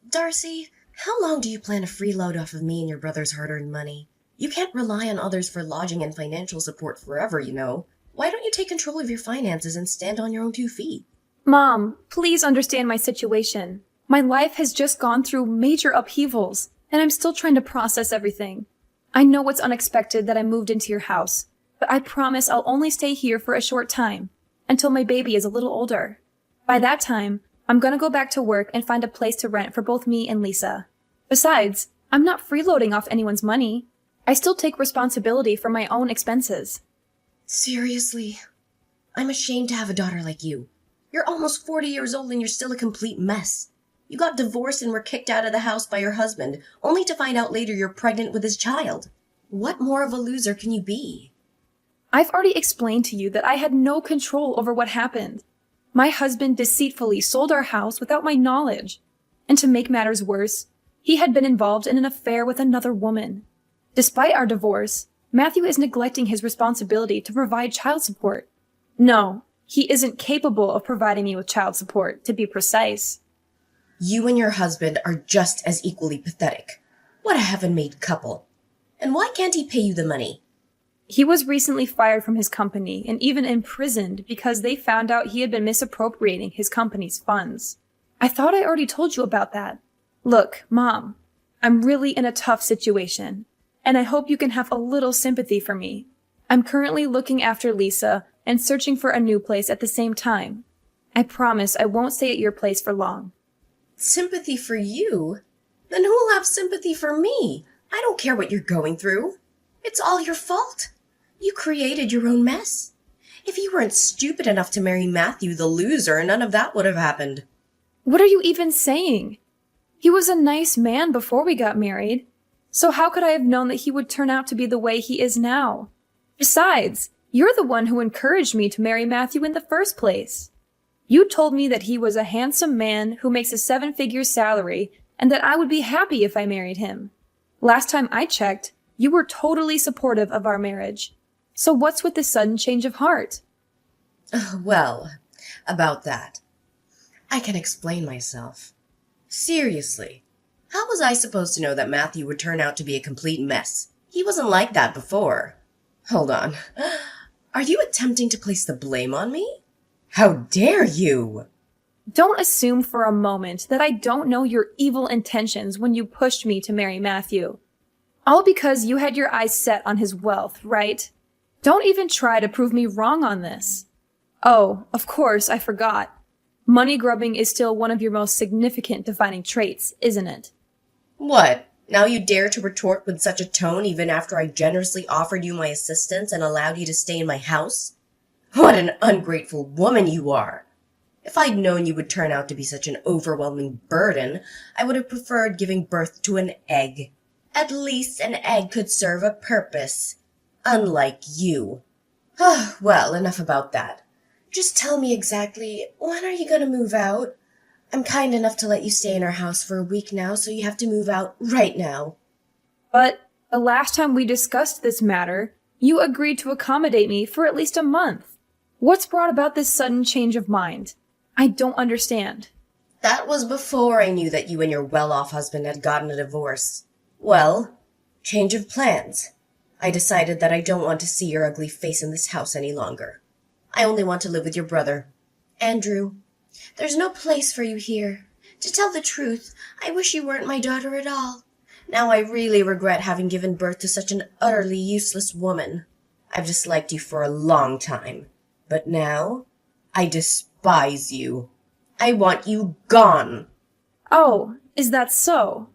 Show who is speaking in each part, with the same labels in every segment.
Speaker 1: Darcy, how long do you plan to freeload off of me and your brother's hard-earned money? You can't rely on others for lodging and financial support forever, you know. Why don't you take control of your finances and stand on your own 2 feet?
Speaker 2: Mom, please understand my situation. My life has just gone through major upheavals, and I'm still trying to process everything. I know it's unexpected that I moved into your house, but I promise I'll only stay here for a short time, until my baby is a little older. By that time, I'm gonna go back to work and find a place to rent for both me and Lisa. Besides, I'm not freeloading off anyone's money. I still take responsibility for my own expenses.
Speaker 1: Seriously? I'm ashamed to have a daughter like you. You're almost 40 years old and you're still a complete mess. You got divorced and were kicked out of the house by your husband, only to find out later you're pregnant with his child. What more of a loser can you be?
Speaker 2: I've already explained to you that I had no control over what happened. My husband deceitfully sold our house without my knowledge. And to make matters worse, he had been involved in an affair with another woman. Despite our divorce, Matthew is neglecting his responsibility to provide child support. No, he isn't capable of providing me with child support, to be precise.
Speaker 1: You and your husband are just as equally pathetic. What a heaven-made couple. And why can't he pay you the money?
Speaker 2: He was recently fired from his company and even imprisoned because they found out he had been misappropriating his company's funds. I thought I already told you about that. Look, Mom, I'm really in a tough situation, and I hope you can have a little sympathy for me. I'm currently looking after Lisa and searching for a new place at the same time. I promise I won't stay at your place for long.
Speaker 1: Sympathy for you? Then who'll have sympathy for me? I don't care what you're going through. It's all your fault. You created your own mess. If you weren't stupid enough to marry Matthew the loser, none of that would have happened.
Speaker 2: What are you even saying? He was a nice man before we got married. So how could I have known that he would turn out to be the way he is now? Besides, you're the one who encouraged me to marry Matthew in the first place. You told me that he was a handsome man who makes a 7-figure salary and that I would be happy if I married him. Last time I checked, you were totally supportive of our marriage. So what's with this sudden change of heart?
Speaker 1: Well, about that. I can explain myself. Seriously, how was I supposed to know that Matthew would turn out to be a complete mess? He wasn't like that before. Hold on. Are you attempting to place the blame on me? How dare you?
Speaker 2: Don't assume for a moment that I don't know your evil intentions when you pushed me to marry Matthew. All because you had your eyes set on his wealth, right? Don't even try to prove me wrong on this. Oh, of course, I forgot. Money grubbing is still one of your most significant defining traits, isn't it?
Speaker 1: What? Now you dare to retort with such a tone even after I generously offered you my assistance and allowed you to stay in my house? What an ungrateful woman you are! If I'd known you would turn out to be such an overwhelming burden, I would have preferred giving birth to an egg. At least an egg could serve a purpose. Unlike you. Well, enough about that. Just tell me exactly, when are you gonna move out? I'm kind enough to let you stay in our house for a week now, so you have to move out right now.
Speaker 2: But the last time we discussed this matter, you agreed to accommodate me for at least a month. What's brought about this sudden change of mind? I don't understand.
Speaker 1: That was before I knew that you and your well-off husband had gotten a divorce. Well, change of plans. I decided that I don't want to see your ugly face in this house any longer. I only want to live with your brother. Andrew, there's no place for you here. To tell the truth, I wish you weren't my daughter at all. Now I really regret having given birth to such an utterly useless woman. I've disliked you for a long time. But now, I despise you. I want you gone.
Speaker 2: Oh, is that so?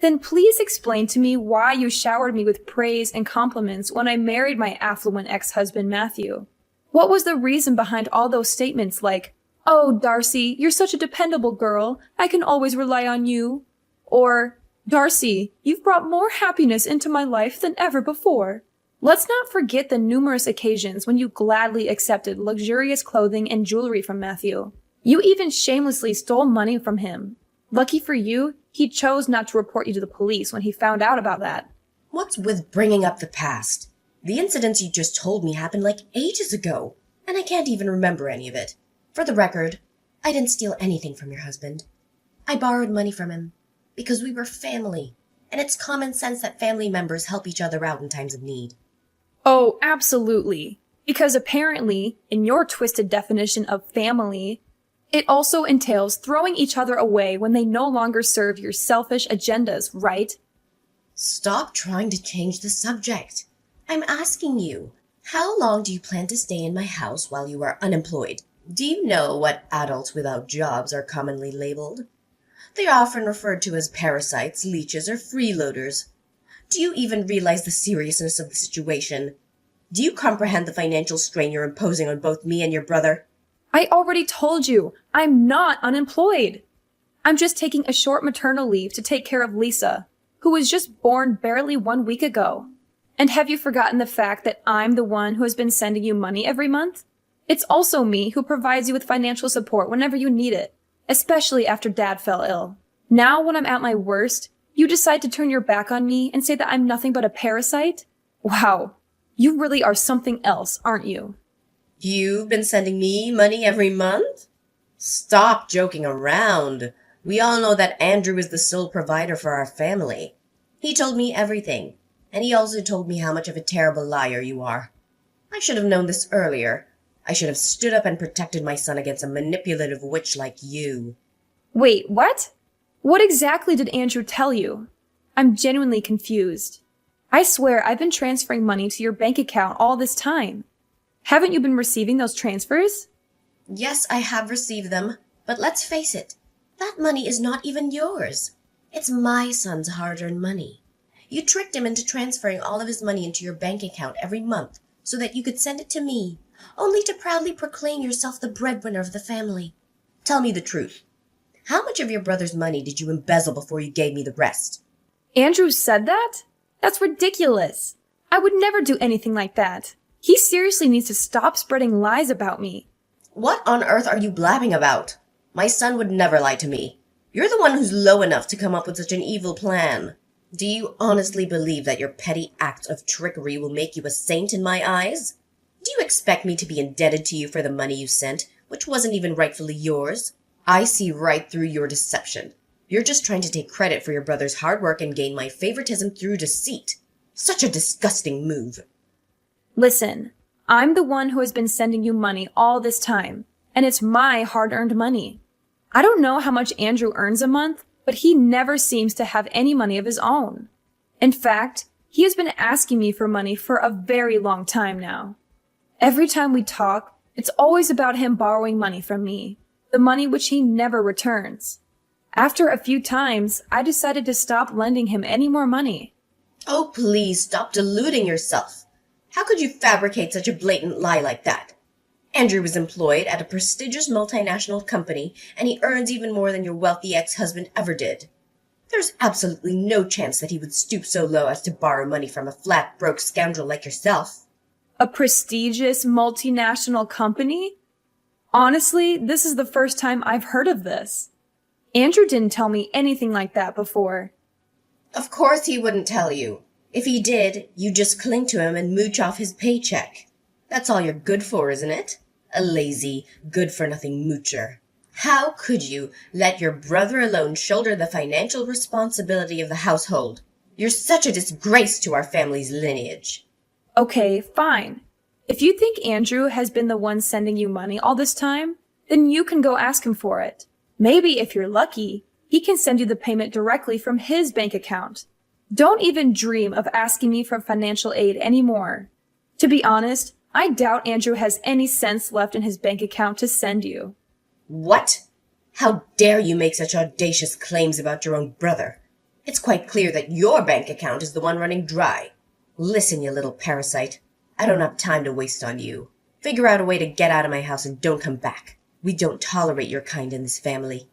Speaker 2: Then please explain to me why you showered me with praise and compliments when I married my affluent ex-husband Matthew. What was the reason behind all those statements like, "Oh, Darcy, you're such a dependable girl. I can always rely on you." Or, "Darcy, you've brought more happiness into my life than ever before." Let's not forget the numerous occasions when you gladly accepted luxurious clothing and jewelry from Matthew. You even shamelessly stole money from him. Lucky for you, he chose not to report you to the police when he found out about that.
Speaker 1: What's with bringing up the past? The incidents you just told me happened like ages ago, and I can't even remember any of it. For the record, I didn't steal anything from your husband. I borrowed money from him. Because we were family, and it's common sense that family members help each other out in times of need.
Speaker 2: Oh, absolutely. Because apparently, in your twisted definition of family, it also entails throwing each other away when they no longer serve your selfish agendas, right?
Speaker 1: Stop trying to change the subject. I'm asking you, how long do you plan to stay in my house while you are unemployed? Do you know what adults without jobs are commonly labeled? They are often referred to as parasites, leeches, or freeloaders. Do you even realize the seriousness of the situation? Do you comprehend the financial strain you're imposing on both me and your brother?
Speaker 2: I already told you, I'm not unemployed. I'm just taking a short maternal leave to take care of Lisa, who was just born barely 1 week ago. And have you forgotten the fact that I'm the one who has been sending you money every month? It's also me who provides you with financial support whenever you need it, especially after Dad fell ill. Now, when I'm at my worst, you decide to turn your back on me and say that I'm nothing but a parasite? Wow, you really are something else, aren't you?
Speaker 1: You've been sending me money every month? Stop joking around. We all know that Andrew is the sole provider for our family. He told me everything, and he also told me how much of a terrible liar you are. I should have known this earlier. I should have stood up and protected my son against a manipulative witch like you.
Speaker 2: Wait, what? What exactly did Andrew tell you? I'm genuinely confused. I swear I've been transferring money to your bank account all this time. Haven't you been receiving those transfers?
Speaker 1: Yes, I have received them, but let's face it, that money is not even yours. It's my son's hard-earned money. You tricked him into transferring all of his money into your bank account every month so that you could send it to me, only to proudly proclaim yourself the breadwinner of the family. Tell me the truth. How much of your brother's money did you embezzle before you gave me the rest?
Speaker 2: Andrew said that? That's ridiculous. I would never do anything like that. He seriously needs to stop spreading lies about me.
Speaker 1: What on earth are you blabbing about? My son would never lie to me. You're the one who's low enough to come up with such an evil plan. Do you honestly believe that your petty acts of trickery will make you a saint in my eyes? Do you expect me to be indebted to you for the money you sent, which wasn't even rightfully yours? I see right through your deception. You're just trying to take credit for your brother's hard work and gain my favoritism through deceit. Such a disgusting move.
Speaker 2: Listen, I'm the one who has been sending you money all this time, and it's my hard-earned money. I don't know how much Andrew earns a month, but he never seems to have any money of his own. In fact, he has been asking me for money for a very long time now. Every time we talk, it's always about him borrowing money from me, the money which he never returns. After a few times, I decided to stop lending him any more money.
Speaker 1: Oh, please stop deluding yourself. How could you fabricate such a blatant lie like that? Andrew was employed at a prestigious multinational company, and he earns even more than your wealthy ex-husband ever did. There's absolutely no chance that he would stoop so low as to borrow money from a flat, broke scoundrel like yourself.
Speaker 2: A prestigious multinational company? Honestly, this is the first time I've heard of this. Andrew didn't tell me anything like that before.
Speaker 1: Of course he wouldn't tell you. If he did, you'd just cling to him and mooch off his paycheck. That's all you're good for, isn't it? A lazy, good-for-nothing moocher. How could you let your brother alone shoulder the financial responsibility of the household? You're such a disgrace to our family's lineage.
Speaker 2: Okay, fine. If you think Andrew has been the one sending you money all this time, then you can go ask him for it. Maybe if you're lucky, he can send you the payment directly from his bank account. Don't even dream of asking me for financial aid anymore. To be honest, I doubt Andrew has any cents left in his bank account to send you.
Speaker 1: What? How dare you make such audacious claims about your own brother? It's quite clear that your bank account is the one running dry. Listen, you little parasite. I don't have time to waste on you. Figure out a way to get out of my house and don't come back. We don't tolerate your kind in this family.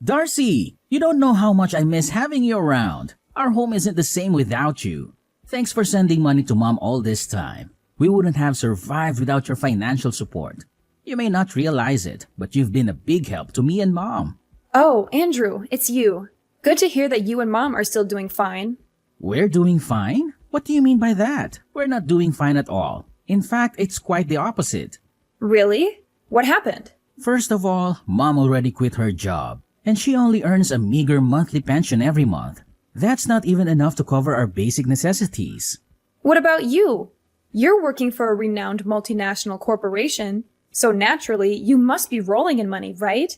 Speaker 3: Darcy, you don't know how much I miss having you around. Our home isn't the same without you. Thanks for sending money to Mom all this time. We wouldn't have survived without your financial support. You may not realize it, but you've been a big help to me and Mom.
Speaker 2: Oh, Andrew, it's you. Good to hear that you and Mom are still doing fine.
Speaker 3: We're doing fine? What do you mean by that? We're not doing fine at all. In fact, it's quite the opposite.
Speaker 2: Really? What happened?
Speaker 3: First of all, Mom already quit her job, and she only earns a meager monthly pension every month. That's not even enough to cover our basic necessities.
Speaker 2: What about you? You're working for a renowned multinational corporation, so naturally you must be rolling in money, right?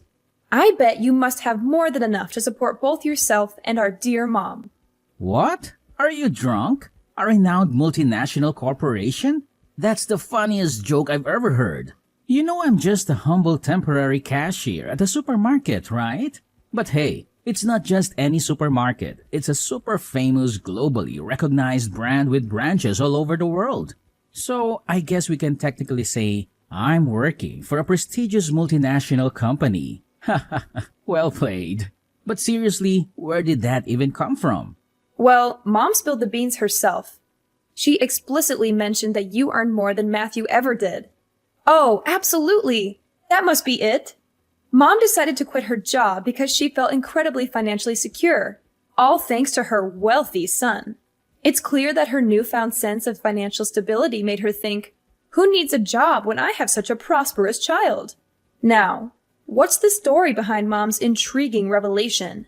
Speaker 2: I bet you must have more than enough to support both yourself and our dear mom.
Speaker 3: What? Are you drunk? A renowned multinational corporation? That's the funniest joke I've ever heard. You know I'm just a humble temporary cashier at a supermarket, right? But hey, it's not just any supermarket. It's a super famous, globally recognized brand with branches all over the world. So I guess we can technically say I'm working for a prestigious multinational company. Ha ha ha, well played. But seriously, where did that even come from?
Speaker 2: Well, Mom spilled the beans herself. She explicitly mentioned that you earned more than Matthew ever did. Oh, absolutely. That must be it. Mom decided to quit her job because she felt incredibly financially secure, all thanks to her wealthy son. It's clear that her newfound sense of financial stability made her think, who needs a job when I have such a prosperous child? Now, what's the story behind Mom's intriguing revelation?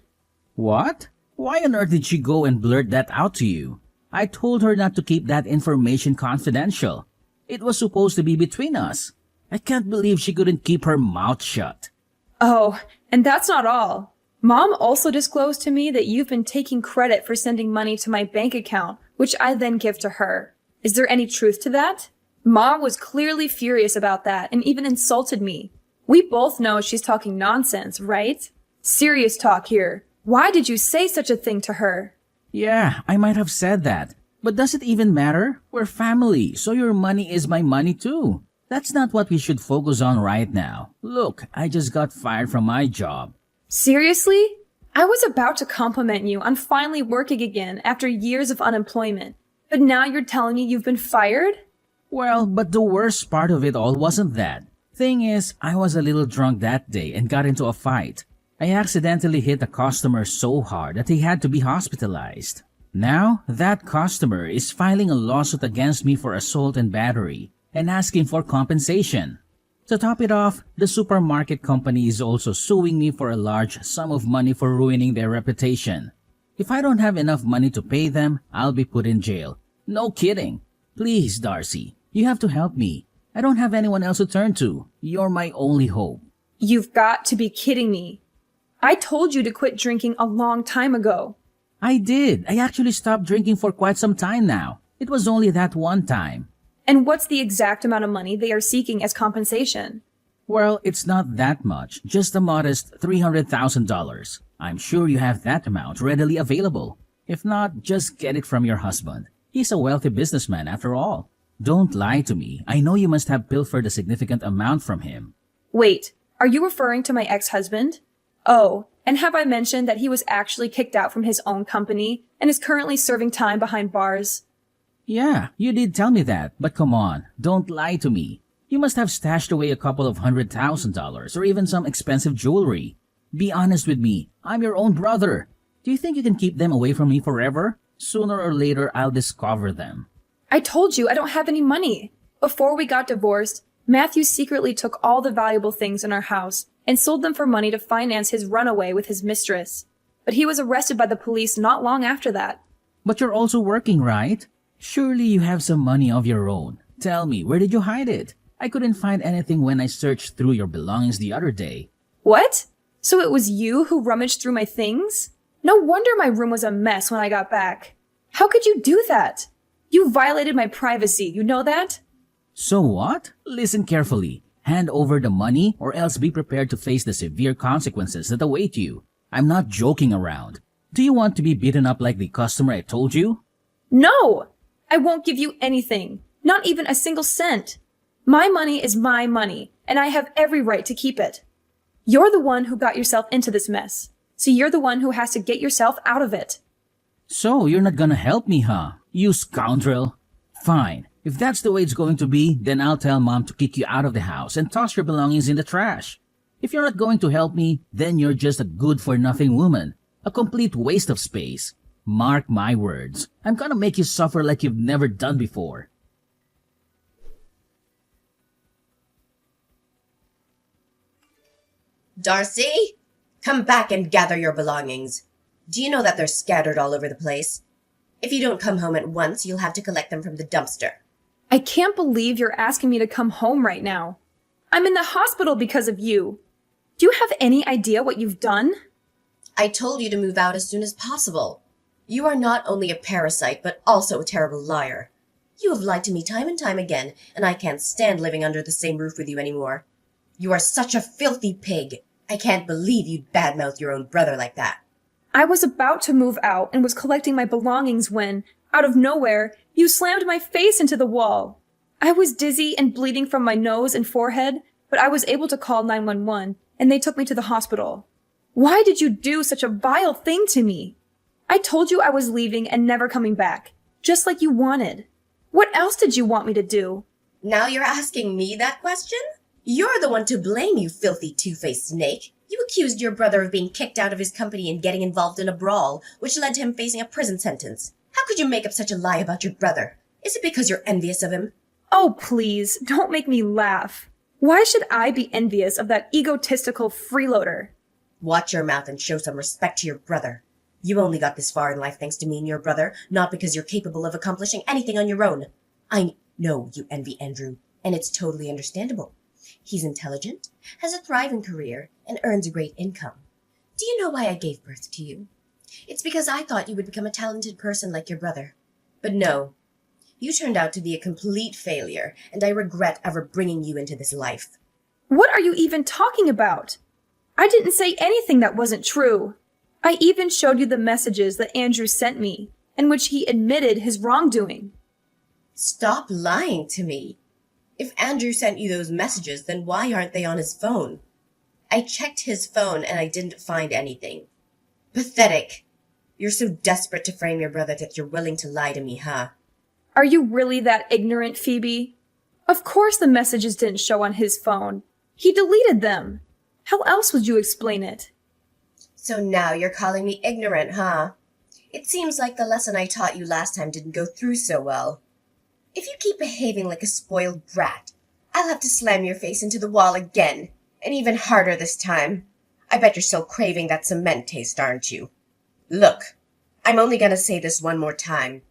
Speaker 3: What? Why on earth did she go and blurt that out to you? I told her not to keep that information confidential. It was supposed to be between us. I can't believe she couldn't keep her mouth shut.
Speaker 2: Oh, and that's not all. Mom also disclosed to me that you've been taking credit for sending money to my bank account, which I then give to her. Is there any truth to that? Mom was clearly furious about that and even insulted me. We both know she's talking nonsense, right? Serious talk here. Why did you say such a thing to her?
Speaker 3: Yeah, I might have said that. But does it even matter? We're family, so your money is my money too. That's not what we should focus on right now. Look, I just got fired from my job.
Speaker 2: Seriously? I was about to compliment you on finally working again after years of unemployment. But now you're telling me you've been fired?
Speaker 3: Well, but the worst part of it all wasn't that. Thing is, I was a little drunk that day and got into a fight. I accidentally hit a customer so hard that he had to be hospitalized. Now, that customer is filing a lawsuit against me for assault and battery and asking for compensation. To top it off, the supermarket company is also suing me for a large sum of money for ruining their reputation. If I don't have enough money to pay them, I'll be put in jail. No kidding. Please, Darcy, you have to help me. I don't have anyone else to turn to. You're my only hope.
Speaker 2: You've got to be kidding me. I told you to quit drinking a long time ago.
Speaker 3: I did. I actually stopped drinking for quite some time now. It was only that one time.
Speaker 2: And what's the exact amount of money they are seeking as compensation?
Speaker 3: Well, it's not that much, just a modest $300,000. I'm sure you have that amount readily available. If not, just get it from your husband. He's a wealthy businessman after all. Don't lie to me. I know you must have pilfered a significant amount from him.
Speaker 2: Wait, are you referring to my ex-husband? Oh, and have I mentioned that he was actually kicked out from his own company and is currently serving time behind bars?
Speaker 3: Yeah, you did tell me that, but come on, don't lie to me. You must have stashed away a couple of $100,000 or even some expensive jewelry. Be honest with me, I'm your own brother. Do you think you can keep them away from me forever? Sooner or later, I'll discover them.
Speaker 2: I told you I don't have any money. Before we got divorced, Matthew secretly took all the valuable things in our house and sold them for money to finance his runaway with his mistress. But he was arrested by the police not long after that.
Speaker 3: But you're also working, right? Surely you have some money of your own. Tell me, where did you hide it? I couldn't find anything when I searched through your belongings the other day.
Speaker 2: What? So it was you who rummaged through my things? No wonder my room was a mess when I got back. How could you do that? You violated my privacy, you know that?
Speaker 3: So what? Listen carefully. Hand over the money or else be prepared to face the severe consequences that await you. I'm not joking around. Do you want to be beaten up like the customer I told you?
Speaker 2: No! I won't give you anything. Not even a single cent. My money is my money, and I have every right to keep it. You're the one who got yourself into this mess, so you're the one who has to get yourself out of it.
Speaker 3: So you're not gonna help me, huh? You scoundrel. Fine. If that's the way it's going to be, then I'll tell Mom to kick you out of the house and toss your belongings in the trash. If you're not going to help me, then you're just a good-for-nothing woman. A complete waste of space. Mark my words. I'm gonna make you suffer like you've never done before.
Speaker 1: Darcy, come back and gather your belongings. Do you know that they're scattered all over the place? If you don't come home at once, you'll have to collect them from the dumpster.
Speaker 2: I can't believe you're asking me to come home right now. I'm in the hospital because of you. Do you have any idea what you've done?
Speaker 1: I told you to move out as soon as possible. You are not only a parasite, but also a terrible liar. You have lied to me time and time again, and I can't stand living under the same roof with you anymore. You are such a filthy pig. I can't believe you'd badmouth your own brother like that.
Speaker 2: I was about to move out and was collecting my belongings when, out of nowhere, you slammed my face into the wall. I was dizzy and bleeding from my nose and forehead, but I was able to call 911, and they took me to the hospital. Why did you do such a vile thing to me? I told you I was leaving and never coming back, just like you wanted. What else did you want me to do?
Speaker 1: Now you're asking me that question? You're the one to blame, you filthy two-faced snake. You accused your brother of being kicked out of his company and getting involved in a brawl, which led to him facing a prison sentence. How could you make up such a lie about your brother? Is it because you're envious of him?
Speaker 2: Oh, please, don't make me laugh. Why should I be envious of that egotistical freeloader?
Speaker 1: Watch your mouth and show some respect to your brother. You only got this far in life thanks to me and your brother, not because you're capable of accomplishing anything on your own. I know you envy Andrew, and it's totally understandable. He's intelligent, has a thriving career, and earns a great income. Do you know why I gave birth to you? It's because I thought you would become a talented person like your brother. But no, you turned out to be a complete failure, and I regret ever bringing you into this life.
Speaker 2: What are you even talking about? I didn't say anything that wasn't true. I even showed you the messages that Andrew sent me, in which he admitted his wrongdoing.
Speaker 1: Stop lying to me. If Andrew sent you those messages, then why aren't they on his phone? I checked his phone and I didn't find anything. Pathetic. You're so desperate to frame your brother that you're willing to lie to me, huh?
Speaker 2: Are you really that ignorant, Phoebe? Of course the messages didn't show on his phone. He deleted them. How else would you explain it?
Speaker 1: So now you're calling me ignorant, huh? It seems like the lesson I taught you last time didn't go through so well. If you keep behaving like a spoiled brat, I'll have to slam your face into the wall again, and even harder this time. I bet you're still craving that cement taste, aren't you? Look, I'm only gonna say this one more time.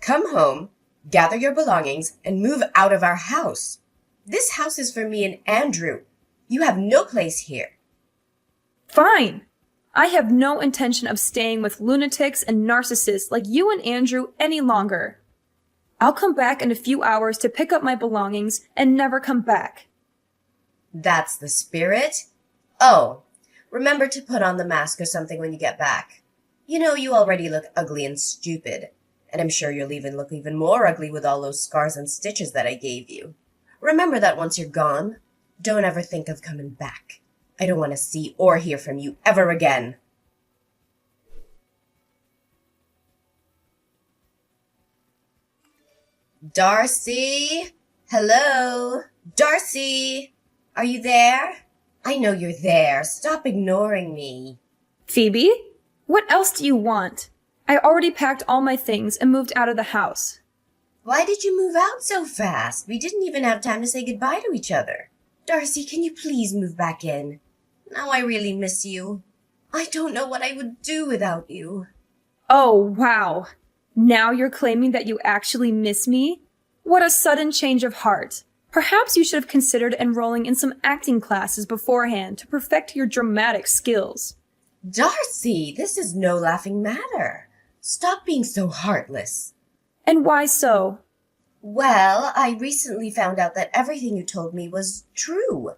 Speaker 1: Come home, gather your belongings, and move out of our house. This house is for me and Andrew. You have no place here.
Speaker 2: Fine. I have no intention of staying with lunatics and narcissists like you and Andrew any longer. I'll come back in a few hours to pick up my belongings and never come back.
Speaker 1: That's the spirit? Oh, remember to put on the mask or something when you get back. You know you already look ugly and stupid, and I'm sure you'll even look even more ugly with all those scars and stitches that I gave you. Remember that once you're gone, don't ever think of coming back. I don't want to see or hear from you ever again. Darcy? Hello? Darcy? Are you there? I know you're there. Stop ignoring me.
Speaker 2: Phoebe? What else do you want? I already packed all my things and moved out of the house.
Speaker 1: Why did you move out so fast? We didn't even have time to say goodbye to each other. Darcy, can you please move back in? Now I really miss you. I don't know what I would do without you.
Speaker 2: Oh, wow. Now you're claiming that you actually miss me? What a sudden change of heart. Perhaps you should have considered enrolling in some acting classes beforehand to perfect your dramatic skills.
Speaker 1: Darcy, this is no laughing matter. Stop being so heartless.
Speaker 2: And why so?
Speaker 1: Well, I recently found out that everything you told me was true.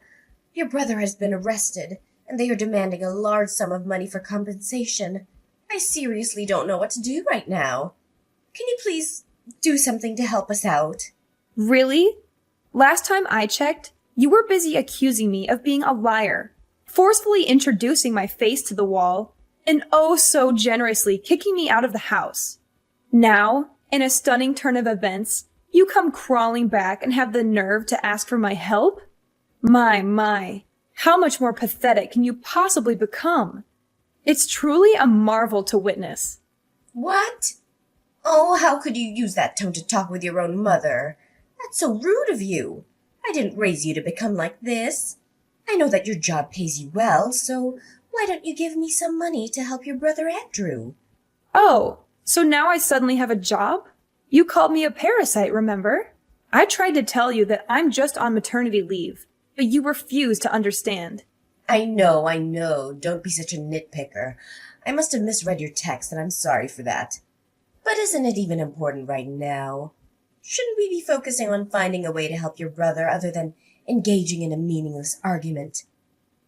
Speaker 1: Your brother has been arrested, and they are demanding a large sum of money for compensation. I seriously don't know what to do right now. Can you please do something to help us out?
Speaker 2: Really? Last time I checked, you were busy accusing me of being a liar, forcefully introducing my face to the wall, and oh so generously kicking me out of the house. Now, in a stunning turn of events, you come crawling back and have the nerve to ask for my help? My, how much more pathetic can you possibly become? It's truly a marvel to witness.
Speaker 1: What? Oh, how could you use that tone to talk with your own mother? That's so rude of you. I didn't raise you to become like this. I know that your job pays you well, so why don't you give me some money to help your brother Andrew?
Speaker 2: Oh, so now I suddenly have a job? You called me a parasite, remember? I tried to tell you that I'm just on maternity leave, but you refused to understand.
Speaker 1: I know. Don't be such a nitpicker. I must have misread your text, and I'm sorry for that. But isn't it even important right now? Shouldn't we be focusing on finding a way to help your brother other than engaging in a meaningless argument?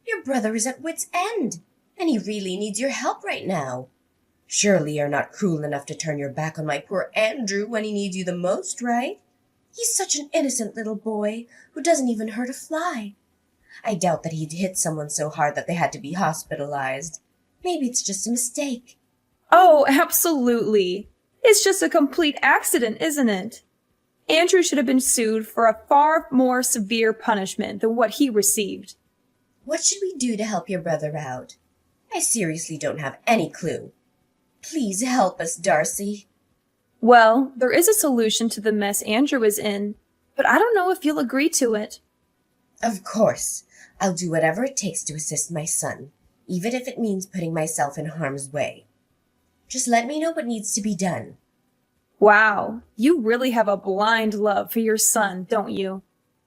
Speaker 1: Your brother is at wit's end, and he really needs your help right now. Surely you're not cruel enough to turn your back on my poor Andrew when he needs you the most, right? He's such an innocent little boy who doesn't even hurt a fly. I doubt that he'd hit someone so hard that they had to be hospitalized. Maybe it's just a mistake.
Speaker 2: Oh, absolutely. It's just a complete accident, isn't it? Andrew should have been sued for a far more severe punishment than what he received.
Speaker 1: What should we do to help your brother out? I seriously don't have any clue. Please help us, Darcy.
Speaker 2: Well, there is a solution to the mess Andrew is in, but I don't know if you'll agree to it.
Speaker 1: Of course. I'll do whatever it takes to assist my son, even if it means putting myself in harm's way. Just let me know what needs to be done.
Speaker 2: Wow, you really have a blind love for your son, don't you?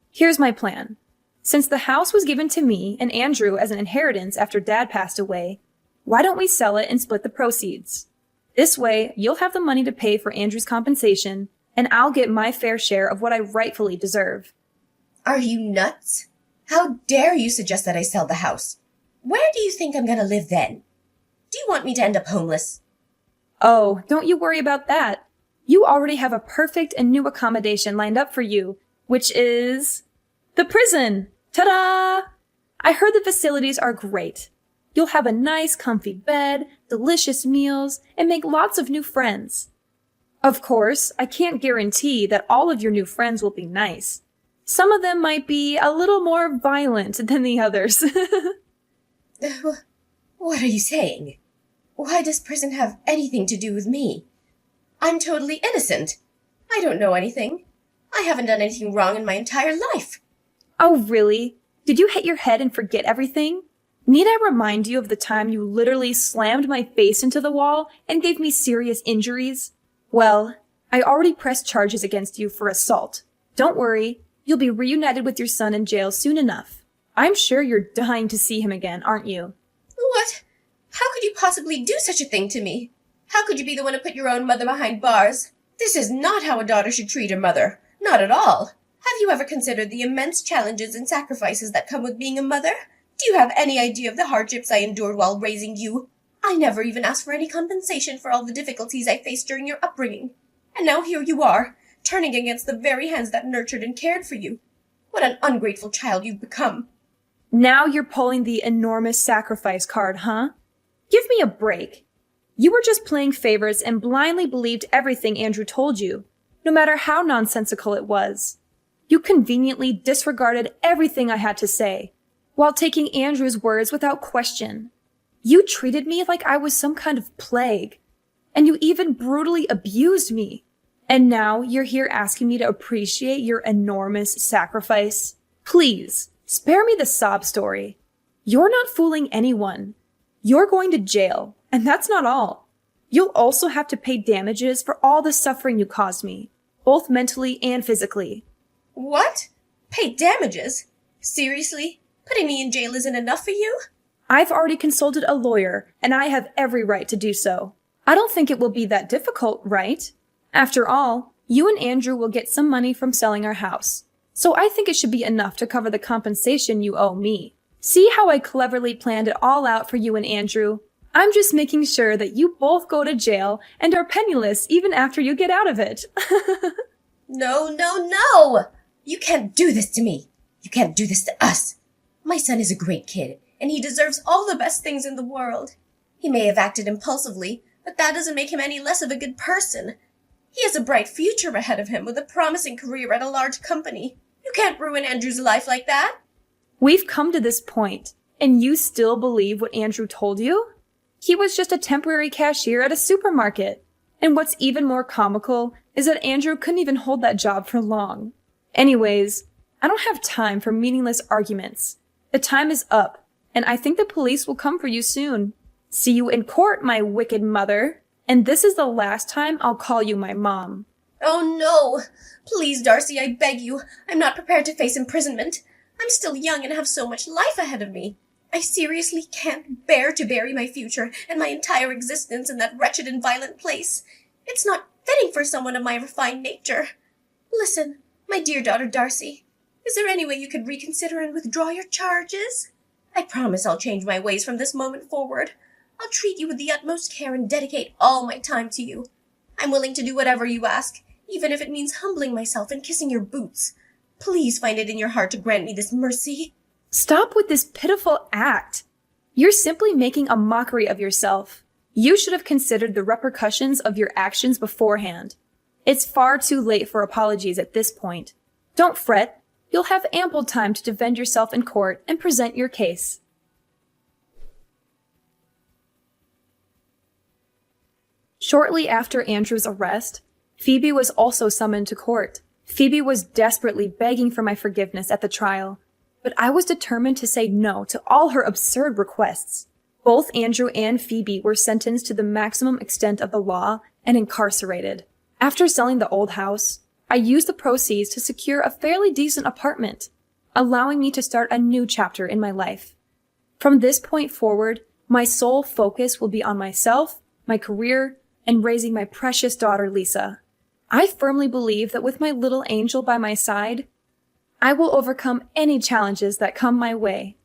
Speaker 2: Here's my plan. Since the house was given to me and Andrew as an inheritance after Dad passed away, why don't we sell it and split the proceeds? This way, you'll have the money to pay for Andrew's compensation, and I'll get my fair share of what I rightfully deserve.
Speaker 1: Are you nuts? How dare you suggest that I sell the house? Where do you think I'm going to live then? Do you want me to end up homeless?
Speaker 2: Oh, don't you worry about that. You already have a perfect and new accommodation lined up for you, which is the prison. Ta-da! I heard the facilities are great. You'll have a nice, comfy bed, delicious meals, and make lots of new friends. Of course, I can't guarantee that all of your new friends will be nice. Some of them might be a little more violent than the others.
Speaker 1: What are you saying? Why does prison have anything to do with me? I'm totally innocent. I don't know anything. I haven't done anything wrong in my entire life.
Speaker 2: Oh, really? Did you hit your head and forget everything? Need I remind you of the time you literally slammed my face into the wall and gave me serious injuries? Well, I already pressed charges against you for assault. Don't worry, you'll be reunited with your son in jail soon enough. I'm sure you're dying to see him again, aren't you?
Speaker 1: What? How could you possibly do such a thing to me? How could you be the one to put your own mother behind bars? This is not how a daughter should treat her mother. Not at all. Have you ever considered the immense challenges and sacrifices that come with being a mother? Do you have any idea of the hardships I endured while raising you? I never even asked for any compensation for all the difficulties I faced during your upbringing. And now here you are, turning against the very hands that nurtured and cared for you. What an ungrateful child you've become.
Speaker 2: Now you're pulling the enormous sacrifice card, huh? Give me a break. You were just playing favorites and blindly believed everything Andrew told you, no matter how nonsensical it was. You conveniently disregarded everything I had to say, while taking Andrew's words without question. You treated me like I was some kind of plague, and you even brutally abused me. And now you're here asking me to appreciate your enormous sacrifice. Please, spare me the sob story. You're not fooling anyone. You're going to jail, and that's not all. You'll also have to pay damages for all the suffering you caused me, both mentally and physically.
Speaker 1: What? Pay damages? Seriously? Putting me in jail isn't enough for you?
Speaker 2: I've already consulted a lawyer, and I have every right to do so. I don't think it will be that difficult, right? After all, you and Andrew will get some money from selling our house. So I think it should be enough to cover the compensation you owe me. See how I cleverly planned it all out for you and Andrew? I'm just making sure that you both go to jail and are penniless even after you get out of it.
Speaker 1: No! You can't do this to me. You can't do this to us. My son is a great kid, and he deserves all the best things in the world. He may have acted impulsively, but that doesn't make him any less of a good person. He has a bright future ahead of him with a promising career at a large company. You can't ruin Andrew's life like that.
Speaker 2: We've come to this point, and you still believe what Andrew told you? He was just a temporary cashier at a supermarket. And what's even more comical is that Andrew couldn't even hold that job for long. Anyways, I don't have time for meaningless arguments, The time is up, and I think the police will come for you soon. See you in court, my wicked mother. And this is the last time I'll call you my mom.
Speaker 1: Oh no! Please, Darcy, I beg you. I'm not prepared to face imprisonment. I'm still young and have so much life ahead of me. I seriously can't bear to bury my future and my entire existence in that wretched and violent place. It's not fitting for someone of my refined nature. Listen, my dear daughter Darcy, is there any way you could reconsider and withdraw your charges? I promise I'll change my ways from this moment forward. I'll treat you with the utmost care and dedicate all my time to you. I'm willing to do whatever you ask, even if it means humbling myself and kissing your boots. Please find it in your heart to grant me this mercy.
Speaker 2: Stop with this pitiful act. You're simply making a mockery of yourself. You should have considered the repercussions of your actions beforehand. It's far too late for apologies at this point. Don't fret. You'll have ample time to defend yourself in court and present your case. Shortly after Andrew's arrest, Phoebe was also summoned to court. Phoebe was desperately begging for my forgiveness at the trial, but I was determined to say no to all her absurd requests. Both Andrew and Phoebe were sentenced to the maximum extent of the law and incarcerated. After selling the old house, I used the proceeds to secure a fairly decent apartment, allowing me to start a new chapter in my life. From this point forward, my sole focus will be on myself, my career, and raising my precious daughter Lisa. I firmly believe that with my little angel by my side, I will overcome any challenges that come my way.